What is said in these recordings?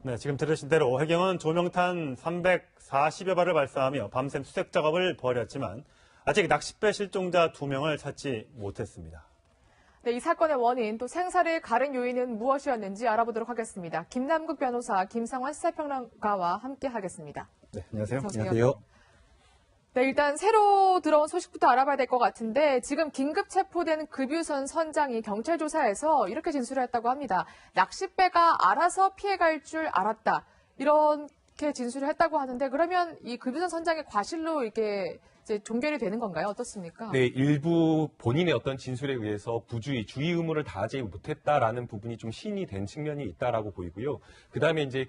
네, 지금 들으신 대로 해경은 조명탄 340여 발을 발사하며 밤샘 수색 작업을 벌였지만 아직 낚싯배 실종자 2명을 찾지 못했습니다. 네, 이 사건의 원인 또 생사를 가른 요인은 무엇이었는지 알아보도록 하겠습니다. 김남국 변호사, 김상환 시사평론가와 함께 하겠습니다. 네, 안녕하세요. 안녕하세요. 네, 일단 새로 들어온 소식부터 알아봐야 될 것 같은데 지금 긴급 체포된 급유선 선장이 경찰 조사에서 이렇게 진술을 했다고 합니다. 낚싯배가 알아서 피해갈 줄 알았다. 이렇게 진술을 했다고 하는데 그러면 이 급유선 선장의 과실로 이게 이제 종결이 되는 건가요? 어떻습니까? 네, 일부 본인의 어떤 진술에 의해서 주의 의무를 다하지 못했다라는 부분이 좀 시인이 된 측면이 있다라고 보이고요. 그다음에 이제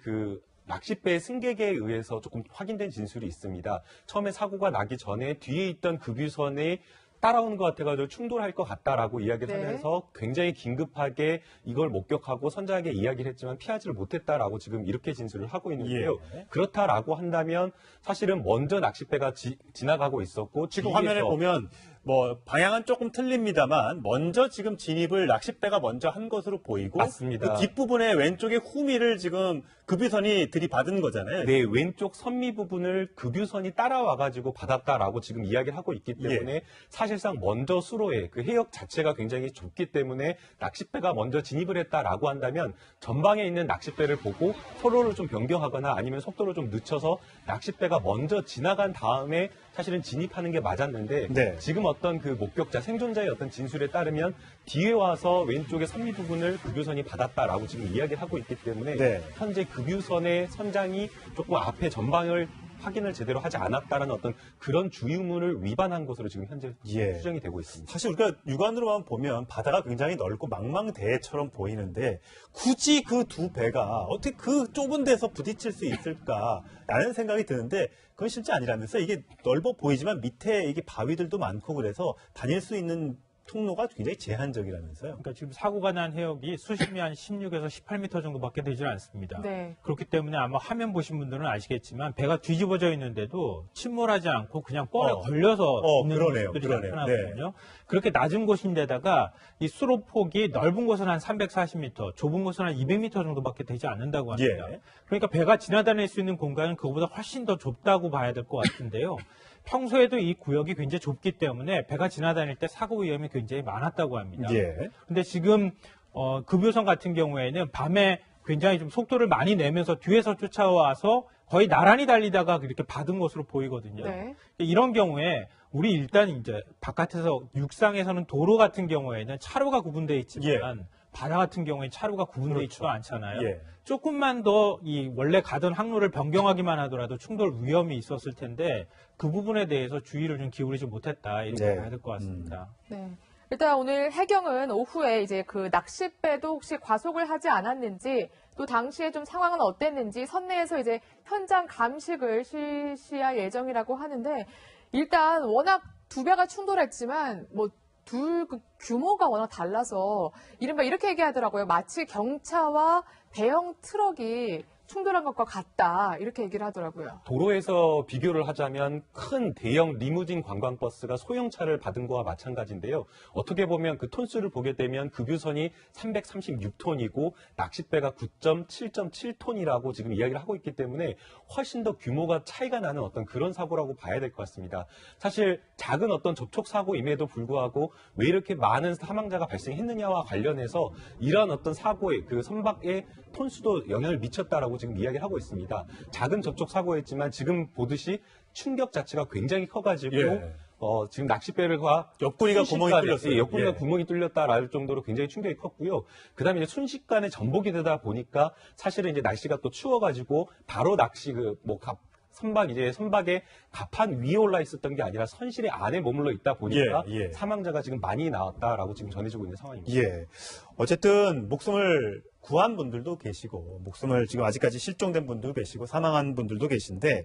낚싯배 승객에 의해서 조금 확인된 진술이 있습니다. 처음에 사고가 나기 전에 뒤에 있던 급유선에 따라오는 것 같아가지고 충돌할 것 같다라고 이야기를 네. 하면서 굉장히 긴급하게 이걸 목격하고 선장에게 이야기를 했지만 피하지를 못했다라고 지금 이렇게 진술을 하고 있는데요. 예. 그렇다라고 한다면 사실은 먼저 낚싯배가 지나가고 있었고 지금 뒤에서 화면에 보면 방향은 조금 틀립니다만 먼저 지금 진입을 낚싯배가 먼저 한 것으로 보이고 맞습니다. 그 뒷부분에 왼쪽에 후미를 지금 급유선이 들이받은 거잖아요. 네, 왼쪽 선미 부분을 급유선이 따라와가지고 받았다라고 지금 이야기를 하고 있기 때문에 사실상 먼저 수로에 그 해역 자체가 굉장히 좁기 때문에 낚싯배가 먼저 진입을 했다라고 한다면 전방에 있는 낚싯배를 보고 서로를 좀 변경하거나 아니면 속도를 좀 늦춰서 낚싯배가 먼저 지나간 다음에 사실은 진입하는 게 맞았는데 네. 지금 어떤 그 목격자 생존자의 어떤 진술에 따르면 뒤에 와서 왼쪽의 선미 부분을 급유선이 받았다라고 지금 이야기를 하고 있기 때문에 네. 현재 급유선의 선장이 조금 앞에 전방을 확인을 제대로 하지 않았다는 어떤 그런 주의 의무를 위반한 것으로 지금 현재 추정이 되고 있습니다. 사실 우리가 육안으로만 보면 바다가 굉장히 넓고 망망대해처럼 보이는데 굳이 그 두 배가 어떻게 그 좁은 데서 부딪힐 수 있을까라는 생각이 드는데 그건 실제 아니라면서 이게 넓어 보이지만 밑에 이게 바위들도 많고 그래서 다닐 수 있는 통로가 굉장히 제한적이라면서요. 그러니까 지금 사고가 난 해역이 수심이 한 16에서 18m 정도밖에 되질 않습니다. 네. 그렇기 때문에 아마 화면 보신 분들은 아시겠지만 배가 뒤집어져 있는데도 침몰하지 않고 그냥 뻘에 걸려서 있는 그러네요. 모습들이 그러네요. 나타나거든요. 그렇게 낮은 곳인데다가 이 수로 폭이 넓은 곳은 한 340m, 좁은 곳은 한 200m 정도밖에 되지 않는다고 합니다. 예. 그러니까 배가 지나다닐 수 있는 공간은 그거보다 훨씬 더 좁다고 봐야 될 것 같은데요. 평소에도 이 구역이 굉장히 좁기 때문에 배가 지나다닐 때 사고 위험이 굉장히 많았다고 합니다. 예. 근데 지금 급유선 같은 경우에는 밤에 굉장히 좀 속도를 많이 내면서 뒤에서 쫓아와서 거의 나란히 달리다가 이렇게 받은 것으로 보이거든요. 네. 이런 경우에 우리 일단 이제 바깥에서 육상에서는 도로 같은 경우에는 차로가 구분되어 있지만 바다 같은 경우에 차로가 구분되어 있지도 않잖아요. 예. 조금만 더 이 원래 가던 항로를 변경하기만 하더라도 충돌 위험이 있었을 텐데 그 부분에 대해서 주의를 좀 기울이지 못했다 이렇게 봐야 될 것 같습니다. 네. 일단 오늘 해경은 오후에 이제 그 낚싯배도 혹시 과속을 하지 않았는지 또 당시에 좀 상황은 어땠는지 선내에서 이제 현장 감식을 실시할 예정이라고 하는데 일단 워낙 두 배가 충돌했지만 둘 규모가 워낙 달라서 이른바 이렇게 얘기하더라고요. 마치 경차와 대형 트럭이 충돌한 것과 같다 이렇게 얘기를 하더라고요. 도로에서 비교를 하자면 큰 대형 리무진 관광버스가 소형차를 받은 거와 마찬가지인데요. 어떻게 보면 그 톤수를 보게 되면 급유선이 336톤이고 낚싯배가 7.7톤이라고 지금 이야기를 하고 있기 때문에 훨씬 더 규모가 차이가 나는 어떤 그런 사고라고 봐야 될 것 같습니다. 사실 작은 어떤 접촉 사고임에도 불구하고 왜 이렇게 많은 사망자가 발생했느냐와 관련해서 이러한 어떤 사고의 그 선박의 톤수도 영향을 미쳤다라고 지금 이야기를 하고 있습니다. 작은 접촉 사고였지만 지금 보듯이 충격 자체가 굉장히 커가지고 지금 낚싯배가 옆구리가 구멍이 뚫렸어요. 옆구리가 구멍이 뚫렸다라는 정도로 굉장히 충격이 컸고요. 그다음에 이제 순식간에 전복이 되다 보니까 사실은 이제 날씨가 또 추워가지고 바로 낚시 선박의 갑판 위에 올라 있었던 게 아니라 선실의 안에 머물러 있다 보니까 사망자가 지금 많이 나왔다라고 지금 전해지고 있는 상황입니다. 예. 어쨌든 목숨을 구한 분들도 계시고 목숨을 지금 아직까지 실종된 분도 계시고 사망한 분들도 계신데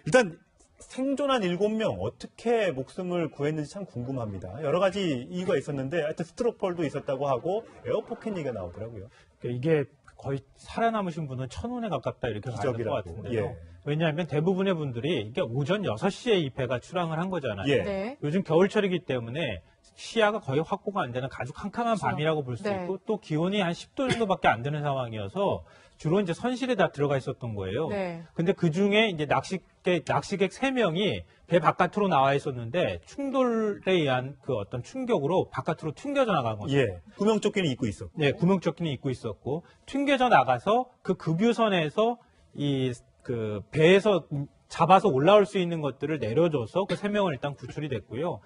일단 생존한 7명 어떻게 목숨을 구했는지 참 궁금합니다. 여러 가지 이유가 있었는데 하여튼 스트로폴도 있었다고 하고 에어포켓 얘기가 나오더라고요. 이게 거의 살아남으신 분은 1000운에 가깝다 이렇게 봐야 될 것 같은데요. 예. 왜냐하면 대부분의 분들이 이게 오전 6시에 이 배가 출항을 한 거잖아요. 예. 네. 요즘 겨울철이기 때문에 시야가 거의 확보가 안 되는 아주 캄캄한 밤이라고 볼 수 있고 또 기온이 한 10도 정도밖에 안 되는 상황이어서 주로 이제 선실에 다 들어가 있었던 거예요. 네. 근데 그 중에 이제 낚시객 3명이 배 바깥으로 나와 있었는데 충돌에 의한 그 어떤 충격으로 바깥으로 튕겨져 나간 거죠. 예. 구명조끼는 입고 있었고. 네, 구명조끼는 입고 있었고 튕겨져 나가서 그 급유선에서 이 그 배에서 잡아서 올라올 수 있는 것들을 내려줘서 그 3명은 일단 구출이 됐고요.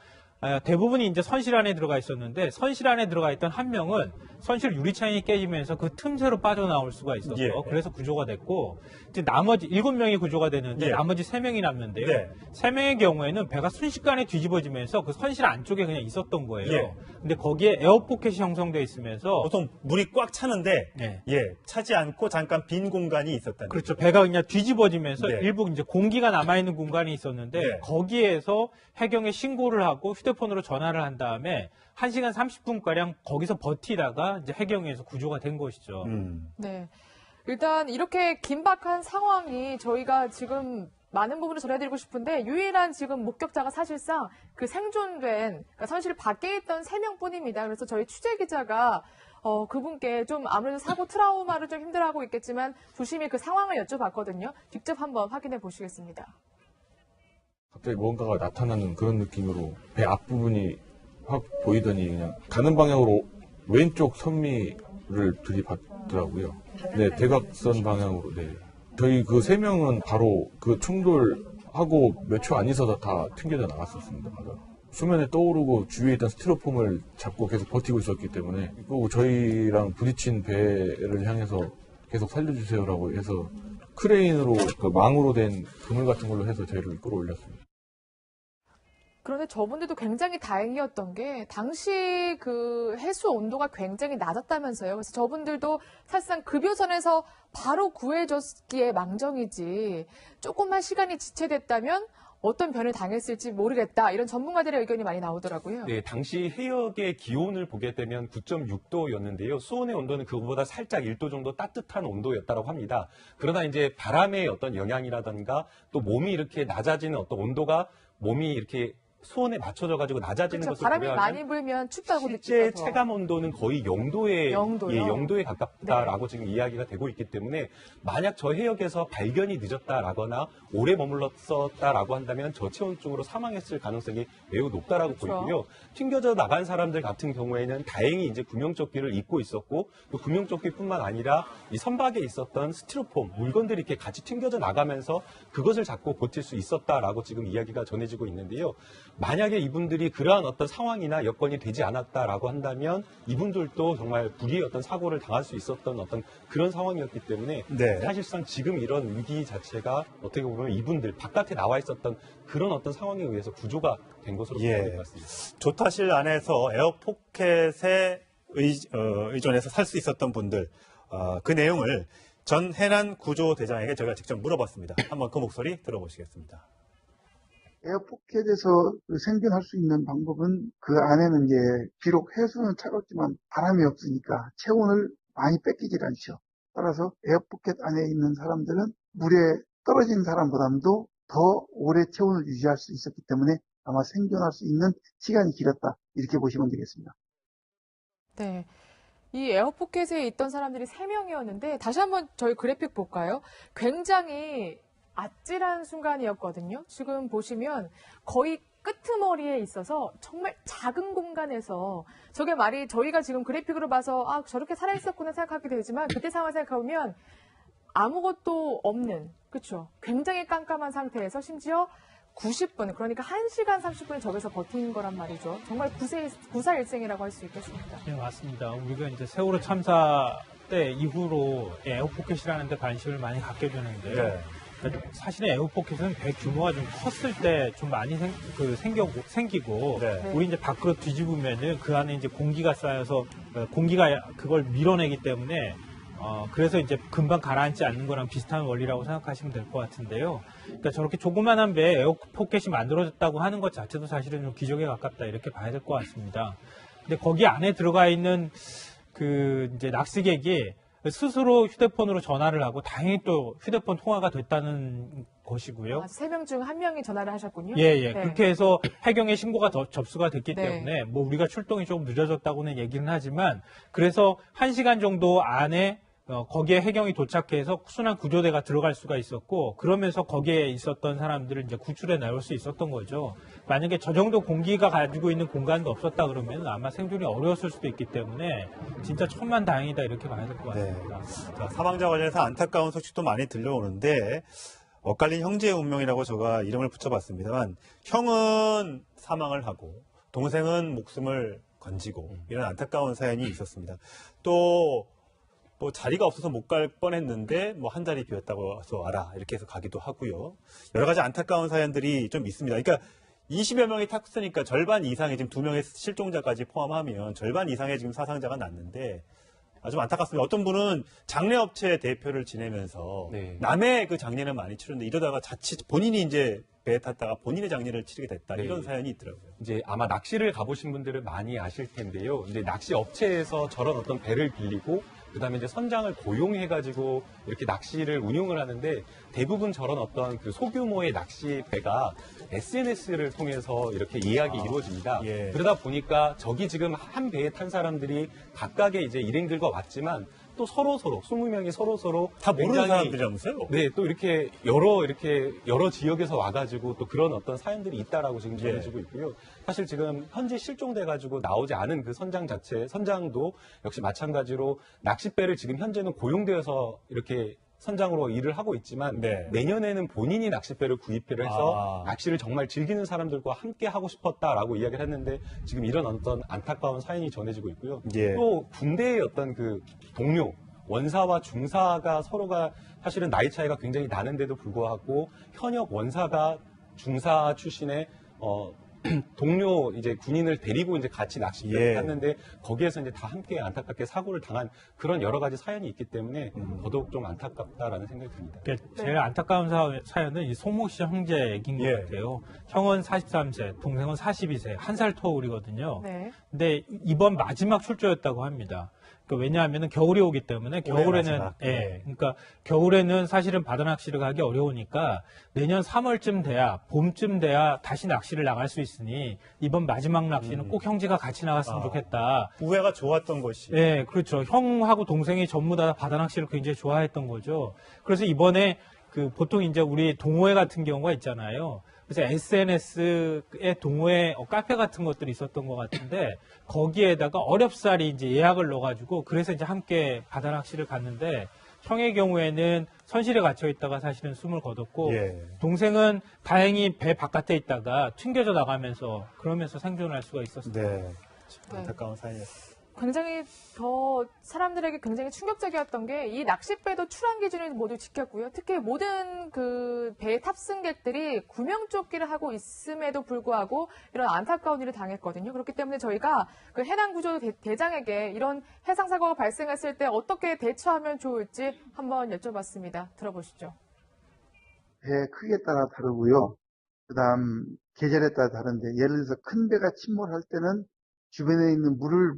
대부분이 이제 선실 안에 들어가 있었는데 선실 안에 들어가 있던 한 명은 선실 유리창이 깨지면서 그 틈새로 빠져나올 수가 있었어. 예. 그래서 구조가 됐고 이제 나머지 7명이 구조가 됐는데 예. 나머지 3명이 남는데요. 네. 3명의 경우에는 배가 순식간에 뒤집어지면서 그 선실 안쪽에 그냥 있었던 거예요. 예. 근데 거기에 에어포켓이 형성되어 있으면서 보통 물이 꽉 차는데 네. 차지 않고 잠깐 빈 공간이 있었다는 그렇죠. 배가 그냥 뒤집어지면서 네. 일부 이제 공기가 남아있는 공간이 있었는데 네. 거기에서 해경에 신고를 하고 휴대폰으로 전화를 한 다음에 1시간 30분가량 거기서 버티다가 이제 해경에서 구조가 된 것이죠. 네. 일단 이렇게 긴박한 상황이 저희가 지금 많은 부분을 전해드리고 싶은데 유일한 지금 목격자가 사실상 그 생존된 그러니까 선실 밖에 있던 3명 뿐입니다. 그래서 저희 취재 기자가 그분께 좀 아무래도 사고 트라우마를 좀 힘들어하고 있겠지만 조심히 그 상황을 여쭤봤거든요. 직접 한번 확인해 보시겠습니다. 갑자기 뭔가가 나타나는 그런 느낌으로 배 앞부분이 확 보이더니 그냥 가는 방향으로 왼쪽 선미를 들이받더라고요. 네, 대각선 방향으로. 네. 저희 그 3명은 바로 그 충돌하고 몇 초 안 있어서 다 튕겨져 나갔었습니다. 수면에 떠오르고 주위에 있던 스티로폼을 잡고 계속 버티고 있었기 때문에 그리고 저희랑 부딪힌 배를 향해서 계속 살려주세요라고 해서 크레인으로 그 망으로 된 그물 같은 걸로 해서 저희를 끌어올렸습니다. 그런데 저분들도 굉장히 다행이었던 게 당시 그 해수 온도가 굉장히 낮았다면서요. 그래서 저분들도 사실상 급유선에서 바로 구해줬기에 망정이지 조금만 시간이 지체됐다면 어떤 변을 당했을지 모르겠다. 이런 전문가들의 의견이 많이 나오더라고요. 네, 당시 해역의 기온을 보게 되면 9.6도였는데요. 수온의 온도는 그거보다 살짝 1도 정도 따뜻한 온도였다고 합니다. 그러나 이제 바람의 어떤 영향이라든가 또 몸이 이렇게 낮아지는 어떤 온도가 몸이 이렇게 수온에 맞춰져가지고 낮아지는 그렇죠. 것을 바람이 고려하면 많이 불면 춥다고 실제 느끼죠. 체감 온도는 거의 0도에 영도요? 영도에 가깝다라고 지금 이야기가 되고 있기 때문에 만약 저 해역에서 발견이 늦었다라거나 오래 머물렀었다라고 한다면 저체온 쪽으로 사망했을 가능성이 매우 높다라고 그렇죠. 보이고요. 튕겨져 나간 사람들 같은 경우에는 다행히 이제 구명조끼를 입고 있었고 그 구명조끼뿐만 아니라 이 선박에 있었던 스티로폼 물건들이 이렇게 같이 튕겨져 나가면서 그것을 잡고 버틸 수 있었다라고 지금 이야기가 전해지고 있는데요. 만약에 이분들이 그러한 어떤 상황이나 여건이 되지 않았다라고 한다면 이분들도 정말 불의의 어떤 사고를 당할 수 있었던 어떤 그런 상황이었기 때문에 네. 사실상 지금 이런 위기 자체가 어떻게 보면 이분들 바깥에 나와 있었던 그런 어떤 상황에 의해서 구조가 된 것으로 보여야 될 것 같습니다. 조타실 안에서 에어포켓에 의존해서 살 수 있었던 분들 그 내용을 전 해난 구조대장에게 저희가 직접 물어봤습니다. 한번 그 목소리 들어보시겠습니다. 에어포켓에서 생존할 수 있는 방법은 그 안에는 이제 비록 해수는 차갑지만 바람이 없으니까 체온을 많이 뺏기질 않죠. 따라서 에어포켓 안에 있는 사람들은 물에 떨어진 사람보다도 더 오래 체온을 유지할 수 있었기 때문에 아마 생존할 수 있는 시간이 길었다. 이렇게 보시면 되겠습니다. 네. 이 에어포켓에 있던 사람들이 3명이었는데 다시 한번 저희 그래픽 볼까요? 굉장히 아찔한 순간이었거든요. 지금 보시면 거의 끄트머리에 있어서 정말 작은 공간에서 저게 말이 저희가 지금 그래픽으로 봐서 저렇게 살아있었구나 생각하게 되지만 그때 상황을 생각해보면 아무것도 없는 그렇죠. 굉장히 깜깜한 상태에서 심지어 90분 그러니까 1시간 30분을 저기서 버틴 거란 말이죠. 정말 구사일생이라고 할 수 있겠습니다. 네, 맞습니다. 우리가 이제 세월호 참사 때 이후로 에어포켓이라는 데 관심을 많이 갖게 되는데요. 네. 사실은 에어포켓은 배 규모가 좀 컸을 때 좀 많이 생기고 네. 우리 이제 밖으로 뒤집으면은 그 안에 이제 공기가 쌓여서 공기가 그걸 밀어내기 때문에 그래서 이제 금방 가라앉지 않는 거랑 비슷한 원리라고 생각하시면 될 것 같은데요. 그러니까 저렇게 조그만한 배에 에어포켓이 만들어졌다고 하는 것 자체도 사실은 좀 기적에 가깝다 이렇게 봐야 될 것 같습니다. 근데 거기 안에 들어가 있는 그 이제 낚시객이 스스로 휴대폰으로 전화를 하고 다행히 또 휴대폰 통화가 됐다는 것이고요. 3명 중 1명이 전화를 하셨군요. 예. 네. 그렇게 해서 해경에 신고가 접수가 됐기 네. 때문에 뭐 우리가 출동이 조금 늦어졌다고는 얘기는 하지만 그래서 1시간 정도 안에 거기에 해경이 도착해서 순환 구조대가 들어갈 수가 있었고 그러면서 거기에 있었던 사람들을 이제 구출해 나올 수 있었던 거죠. 만약에 저 정도 공기가 가지고 있는 공간도 없었다 그러면 아마 생존이 어려웠을 수도 있기 때문에 진짜 천만다행이다 이렇게 봐야 될 것 같습니다. 자, 사망자 관련해서 안타까운 소식도 많이 들려오는데 엇갈린 형제의 운명이라고 제가 이름을 붙여봤습니다만 형은 사망을 하고 동생은 목숨을 건지고 이런 안타까운 사연이 있었습니다. 또 뭐 자리가 없어서 못 갈 뻔했는데 뭐 한 자리 비었다고 해서 와라 이렇게 해서 가기도 하고요. 여러 가지 안타까운 사연들이 좀 있습니다. 그러니까 20여 명이 탔으니까 절반 이상의 지금 2명의 실종자까지 포함하면 절반 이상의 지금 사상자가 났는데 좀 안타깝습니다. 어떤 분은 장례업체 대표를 지내면서 네. 남의 그 장례는 많이 치렀는데 이러다가 자칫 본인이 이제 배에 탔다가 본인의 장례를 치르게 됐다. 네. 이런 사연이 있더라고요. 이제 아마 낚시를 가보신 분들은 많이 아실 텐데요. 이제 낚시 업체에서 저런 어떤 배를 빌리고 그다음에 이제 선장을 고용해가지고 이렇게 낚시를 운용을 하는데 대부분 저런 어떤 그 소규모의 낚시 배가 SNS를 통해서 이렇게 예약이 이루어집니다. 예. 그러다 보니까 저기 지금 한 배에 탄 사람들이 각각의 이제 일행들과 왔지만 또 서로 20명이 서로 다 모르는 굉장히 사람들이라면서요? 네, 또 이렇게 여러 지역에서 와가지고 또 그런 어떤 사연들이 있다라고 지금 전해지고 있고요. 사실 지금 현재 실종돼가지고 나오지 않은 그 선장도 역시 마찬가지로 낚싯배를 지금 현재는 고용되어서 이렇게 선장으로 일을 하고 있지만 네. 내년에는 본인이 낚싯배를 구입을 해서 낚시를 정말 즐기는 사람들과 함께 하고 싶었다라고 이야기를 했는데 지금 이런 어떤 안타까운 사연이 전해지고 있고요. 예. 또 군대의 어떤 그 동료 원사와 중사가 서로가 사실은 나이 차이가 굉장히 나는데도 불구하고 현역 원사가 중사 출신의 동료 이제 군인을 데리고 이제 같이 낚시를 갔는데 거기에서 이제 다 함께 안타깝게 사고를 당한 그런 여러 가지 사연이 있기 때문에 더더욱 좀 안타깝다라는 생각이 듭니다. 그러니까 제일 안타까운 사연은 이 송모 씨 형제 얘기인 것 같아요. 형은 43세, 동생은 42세, 한 살 터울이거든요. 네. 근데 이번 마지막 출조였다고 합니다. 그러니까 왜냐하면 겨울이 오기 때문에 겨울에는 그러니까 겨울에는 사실은 바다 낚시를 가기 어려우니까 내년 3월쯤 돼야 봄쯤 돼야 다시 낚시를 나갈 수 있으니 이번 마지막 낚시는 꼭 형제가 같이 나갔으면 좋겠다. 우애가 좋았던 것이. 네, 그렇죠. 형하고 동생이 전부 다 바다 낚시를 굉장히 좋아했던 거죠. 그래서 이번에 그 보통 이제 우리 동호회 같은 경우가 있잖아요. 그래서 SNS에 동호회 카페 같은 것들이 있었던 것 같은데 거기에다가 어렵사리 이제 예약을 넣어가지고 그래서 이제 함께 바다 낚시를 갔는데 형의 경우에는 선실에 갇혀 있다가 사실은 숨을 거뒀고 동생은 다행히 배 바깥에 있다가 튕겨져 나가면서 그러면서 생존할 수가 있었습니다. 네. 안타까운 사연이었습니다. 굉장히 더 사람들에게 굉장히 충격적이었던 게 이 낚싯배도 출항 기준을 모두 지켰고요. 특히 모든 그 배 탑승객들이 구명조끼를 하고 있음에도 불구하고 이런 안타까운 일을 당했거든요. 그렇기 때문에 저희가 그 해난구조 대장에게 이런 해상사고가 발생했을 때 어떻게 대처하면 좋을지 한번 여쭤봤습니다. 들어보시죠. 배 크기에 따라 다르고요. 그다음 계절에 따라 다른데 예를 들어서 큰 배가 침몰할 때는 주변에 있는 물을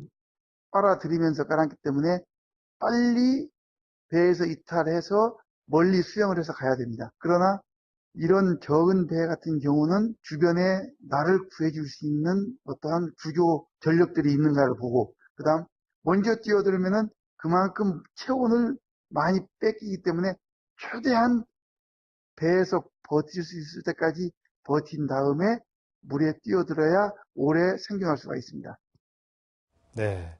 빨아들이면서 깔았기 때문에 빨리 배에서 이탈해서 멀리 수영을 해서 가야 됩니다. 그러나 이런 적은 배 같은 경우는 주변에 나를 구해줄 수 있는 어떠한 구조 전력들이 있는가를 보고 그 다음 먼저 뛰어들면은 그만큼 체온을 많이 뺏기기 때문에 최대한 배에서 버틸 수 있을 때까지 버틴 다음에 물에 뛰어들어야 오래 생존할 수가 있습니다. 네.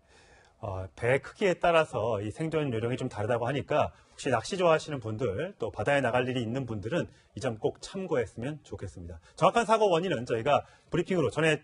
배 크기에 따라서 이 생존 요령이 좀 다르다고 하니까 혹시 낚시 좋아하시는 분들 또 바다에 나갈 일이 있는 분들은 이 점 꼭 참고했으면 좋겠습니다. 정확한 사고 원인은 저희가 브리핑으로 전해지는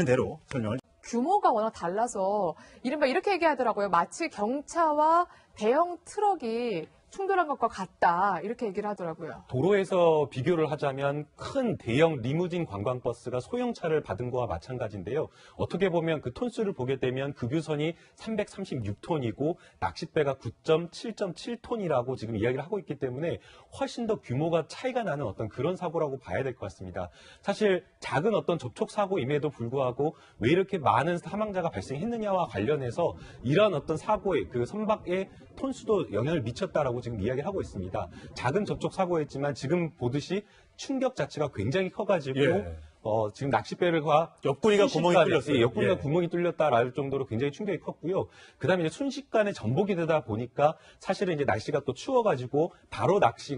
대로 설명을. 규모가 워낙 달라서 이른바 이렇게 얘기하더라고요. 마치 경차와 대형 트럭이 충돌한 것과 같다. 이렇게 얘기를 하더라고요. 도로에서 비교를 하자면 큰 대형 리무진 관광버스가 소형차를 받은 거와 마찬가지인데요. 어떻게 보면 그 톤수를 보게 되면 급유선이 336톤이고 낚싯배가 9.7.7톤이라고 지금 이야기를 하고 있기 때문에 훨씬 더 규모가 차이가 나는 어떤 그런 사고라고 봐야 될 것 같습니다. 사실 작은 어떤 접촉사고임에도 불구하고 왜 이렇게 많은 사망자가 발생했느냐와 관련해서 이러한 어떤 사고의 그 선박의 톤수도 영향을 미쳤다라고 지금 이야기를 하고 있습니다. 작은 접촉 사고였지만 지금 보듯이 충격 자체가 굉장히 커가지고 지금 낚싯배가 옆구리가 구멍이 뚫렸어요. 예, 옆구리가 예. 구멍이 뚫렸다라는 정도로 굉장히 충격이 컸고요. 그다음에 이제 순식간에 전복이 되다 보니까 사실은 이제 날씨가 또 추워가지고 바로 낚시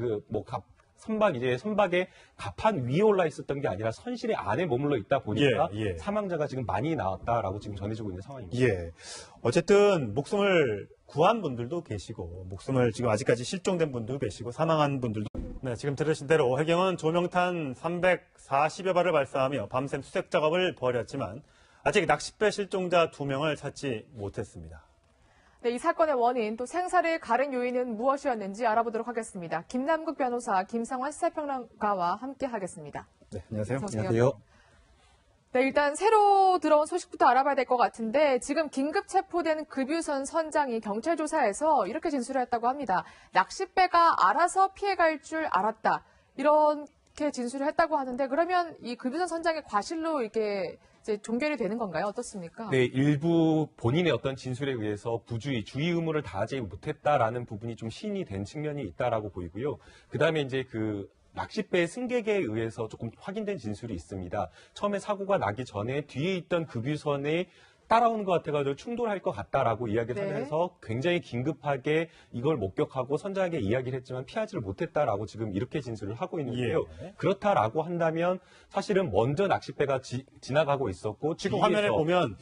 선박에 갑판 위에 올라 있었던 게 아니라 선실의 안에 머물러 있다 보니까 예, 예. 사망자가 지금 많이 나왔다라고 지금 전해지고 있는 상황입니다. 예. 어쨌든 목숨을 구한 분들도 계시고 목숨을 지금 아직까지 실종된 분도 계시고 사망한 분들도 네, 지금 들으신 대로 해경은 조명탄 340여 발을 발사하며 밤샘 수색 작업을 벌였지만 아직 낚싯배 실종자 2명을 찾지 못했습니다. 네, 이 사건의 원인 또 생사를 가른 요인은 무엇이었는지 알아보도록 하겠습니다. 김남국 변호사, 김상환 시사평론가와 함께 하겠습니다. 네, 안녕하세요. 안녕하세요. 네, 일단 새로 들어온 소식부터 알아봐야 될 것 같은데 지금 긴급 체포된 급유선 선장이 경찰 조사에서 이렇게 진술을 했다고 합니다. 낚싯배가 알아서 피해갈 줄 알았다. 이렇게 진술을 했다고 하는데 그러면 이 급유선 선장의 과실로 이렇게 이제 종결이 되는 건가요? 어떻습니까? 네, 일부 본인의 어떤 진술에 의해서 주의 의무를 다하지 못했다라는 부분이 좀 시인이 된 측면이 있다라고 보이고요. 그다음에 이제 낚싯배 승객에 의해서 조금 확인된 진술이 있습니다. 처음에 사고가 나기 전에 뒤에 있던 급유선에 따라오는 것 같아가지고 충돌할 것 같다라고 이야기를 네. 하면서 굉장히 긴급하게 이걸 목격하고 선장에게 이야기를 했지만 피하지를 못했다라고 지금 이렇게 진술을 하고 있는데요. 예. 그렇다라고 한다면 사실은 먼저 낚싯배가 지나가고 있었고 지금 뒤에서 화면에 보면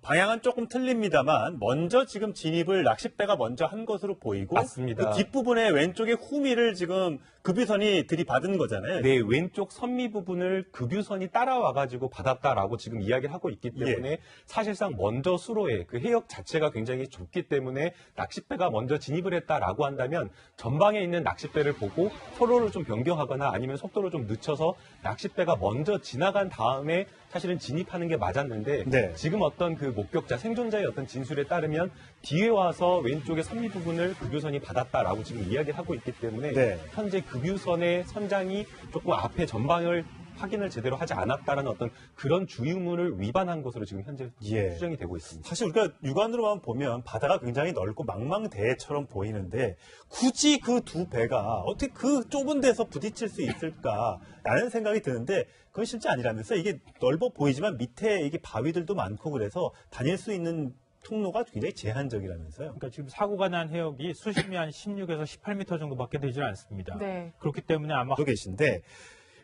방향은 조금 틀립니다만 먼저 지금 진입을 낚싯배가 먼저 한 것으로 보이고 맞습니다. 그 뒷부분에 왼쪽에 후미를 지금 급유선이 들이받은 거잖아요. 네, 왼쪽 선미 부분을 급유선이 따라와가지고 받았다라고 지금 이야기를 하고 있기 때문에 사실상 먼저 수로에 해역 자체가 굉장히 좁기 때문에 낚싯배가 먼저 진입을 했다라고 한다면 전방에 있는 낚싯배를 보고 서로를 좀 변경하거나 아니면 속도를 좀 늦춰서 낚싯배가 먼저 지나간 다음에 사실은 진입하는 게 맞았는데 네. 지금 어떤 목격자, 생존자의 어떤 진술에 따르면 뒤에 와서 왼쪽의 선미 부분을 급유선이 받았다라고 지금 이야기를 하고 있기 때문에 네. 현재 급유선의 선장이 조금 앞에 전방을 확인을 제대로 하지 않았다는 어떤 그런 주의무를 위반한 것으로 지금 현재 예. 추정이 되고 있습니다. 사실 우리가 육안으로만 보면 바다가 굉장히 넓고 망망대해처럼 보이는데 굳이 그 두 배가 어떻게 그 좁은 데서 부딪힐 수 있을까라는 생각이 드는데 그건 실제 아니라면서 이게 넓어 보이지만 밑에 이게 바위들도 많고 그래서 다닐 수 있는 통로가 굉장히 제한적이라면서요. 그러니까 지금 사고가 난 해역이 수심이 한 16에서 18m 정도밖에 되질 않습니다. 네. 그렇기 때문에 아마 또 계신데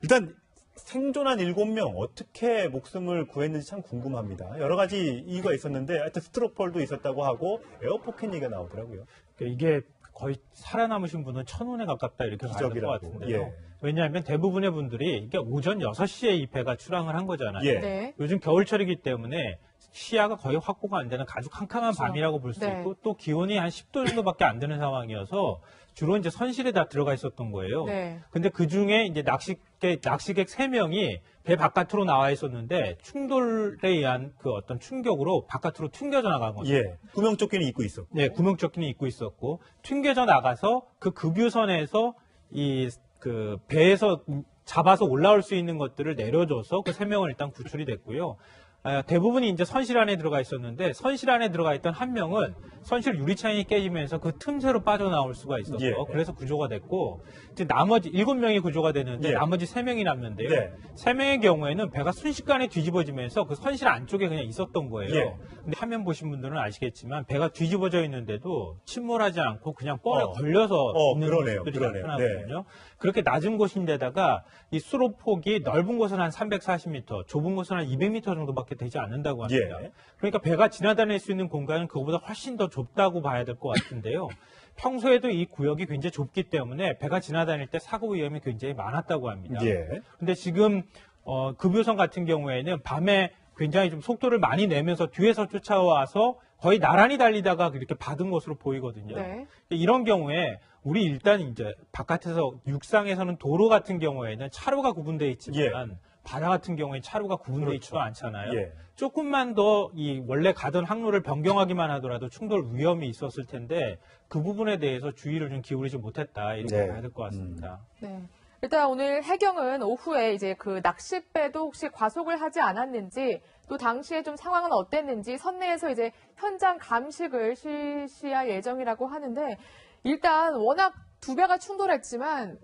일단 생존한 7명 어떻게 목숨을 구했는지 참 궁금합니다. 여러 가지 이유가 있었는데 하여튼 스트로폴도 있었다고 하고 에어포켓 얘기가 나오더라고요. 이게 거의 살아남으신 분은 1,000원에 가깝다 이렇게 봐야 될 것 기적이라고. 같은데요. 예. 왜냐하면 대부분의 분들이 이게 오전 6시에 이 배가 출항을 한 거잖아요. 예. 네. 요즘 겨울철이기 때문에 시야가 거의 확보가 안 되는 아주 캄캄한 밤이라고 볼 수 네. 있고 또 기온이 한 10도 정도밖에 안 되는 상황이어서 주로 이제 선실에 다 들어가 있었던 거예요. 네. 근데 그 중에 이제 낚시객 3명이 배 바깥으로 나와 있었는데 충돌에 의한 그 어떤 충격으로 바깥으로 튕겨져 나간 거죠. 예. 구명조끼는 입고 있었고. 네, 구명조끼는 입고 있었고 튕겨져 나가서 그 급유선에서 그 배에서 잡아서 올라올 수 있는 것들을 내려줘서 그 3명은 일단 구출이 됐고요. 대부분이 이제 선실 안에 들어가 있었는데 선실 안에 들어가 있던 한 명은 선실 유리창이 깨지면서 그 틈새로 빠져나올 수가 있었어요. 예. 그래서 구조가 됐고 이제 나머지 7명이 구조가 되는데 예. 나머지 3명이 남는데요. 네. 3명의 경우에는 배가 순식간에 뒤집어지면서 그 선실 안쪽에 그냥 있었던 거예요. 예. 근데 화면 보신 분들은 아시겠지만 배가 뒤집어져 있는데도 침몰하지 않고 그냥 뻘에 어. 걸려서 있는 그러네요. 모습들이 그러네요. 나타나거든요. 그렇게 낮은 곳인데다가 이 수로폭이 넓은 곳은 한 340m, 좁은 곳은 한 200m 정도밖에 되지 않는다고 합니다. 예. 그러니까 배가 지나다닐 수 있는 공간은 그거보다 훨씬 더 좁다고 봐야 될 것 같은데요. 평소에도 이 구역이 굉장히 좁기 때문에 배가 지나다닐 때 사고 위험이 굉장히 많았다고 합니다. 예. 근데 지금 급유선 같은 경우에는 밤에 굉장히 좀 속도를 많이 내면서 뒤에서 쫓아와서 거의 나란히 달리다가 이렇게 받은 것으로 보이거든요. 네. 이런 경우에 우리 일단 이제 바깥에서 육상에서는 도로 같은 경우에는 차로가 구분되어 있지만 바다 같은 경우에 차로가 구분되어 있지도 않잖아요. 예. 조금만 더 이 원래 가던 항로를 변경하기만 하더라도 충돌 위험이 있었을 텐데 그 부분에 대해서 주의를 좀 기울이지 못했다 이렇게 네. 봐야 될 것 같습니다. 네. 일단 오늘 해경은 오후에 이제 그 낚싯배도 혹시 과속을 하지 않았는지 또 당시에 좀 상황은 어땠는지 선내에서 이제 현장 감식을 실시할 예정이라고 하는데 일단 워낙 두 배가 충돌했지만